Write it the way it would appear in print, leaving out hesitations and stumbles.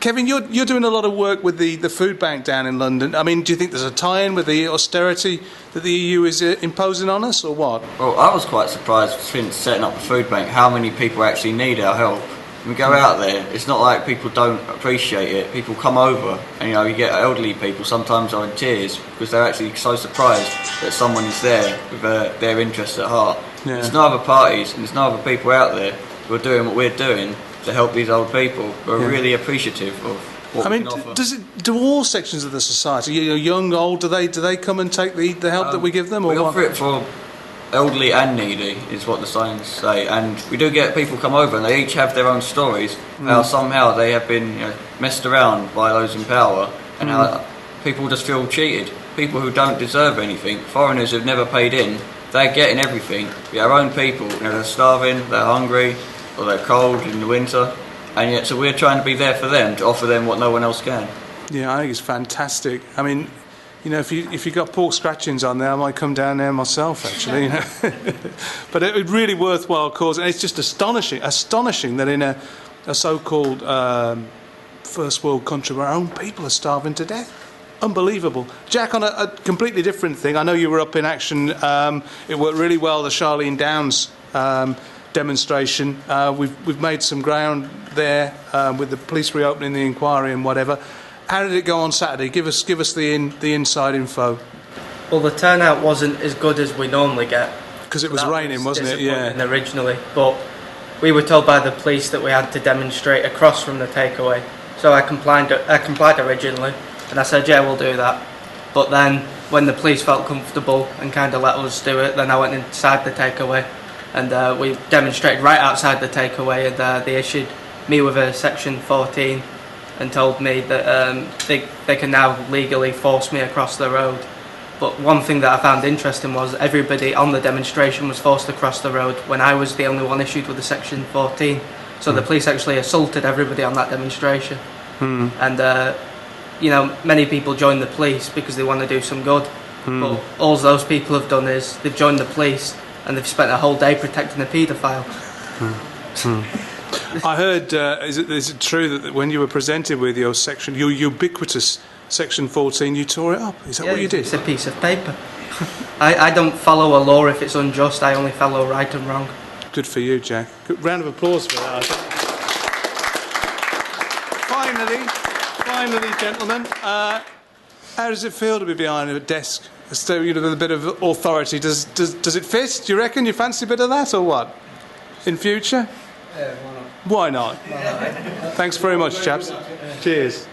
Kevin, you're doing a lot of work with the food bank down in London. I mean, do you think there's a tie-in with the austerity that the EU is imposing on us, or what? Well, I was quite surprised since setting up the food bank how many people actually need our help. When we go out there, it's not like people don't appreciate it. People come over, and you get elderly people sometimes are in tears because they're actually so surprised that someone is there with their interests at heart. Yeah. There's no other parties and there's no other people out there who are doing what we're doing to help these old people who are really appreciative of what we can offer. Do all sections of the society, young, old, do they come and take the help that we give them? Or we offer it for elderly and needy, is what the signs say, and we do get people come over and they each have their own stories, how somehow they have been messed around by those in power, and how people just feel cheated. People who don't deserve anything, foreigners who've never paid in, they're getting everything. Our own people, they're starving, they're hungry, or they're cold in the winter, and yet so we're trying to be there for them, to offer them what no one else can. Yeah, I think it's fantastic. I mean, if you got pork scratchings on there, I might come down there myself, actually. But it's really worthwhile cause, and it's just astonishing that in a so-called first world country where our own people are starving to death. Unbelievable. Jack, on a completely different thing, I know you were up in action. It worked really well, the Charlene Downs demonstration. We've made some ground there with the police reopening the inquiry and whatever. How did it go on Saturday? Give us the inside info. Well, the turnout wasn't as good as we normally get. Because it was raining, wasn't it? Yeah. Originally, but we were told by the police that we had to demonstrate across from the takeaway. So I complied originally, and I said, yeah, we'll do that. But then, when the police felt comfortable and kind of let us do it, then I went inside the takeaway, and we demonstrated right outside the takeaway, and they issued me with a Section 14 and told me that they can now legally force me across the road. But one thing that I found interesting was everybody on the demonstration was forced to cross the road when I was the only one issued with a Section 14. So the police actually assaulted everybody on that demonstration. And many people join the police because they want to do some good. But all those people have done is they've joined the police and they've spent a whole day protecting a paedophile. I heard, is it true that when you were presented with your ubiquitous Section 14, you tore it up? Is that what you did? It's a piece of paper. I don't follow a law if it's unjust. I only follow right and wrong. Good for you, Jack. Good round of applause for that. Finally, gentlemen, how does it feel to be behind a desk? So, with a bit of authority. Does it fit? Do you reckon you fancy a bit of that, or what? In future? Why not? Why not? Thanks very much, chaps. Cheers.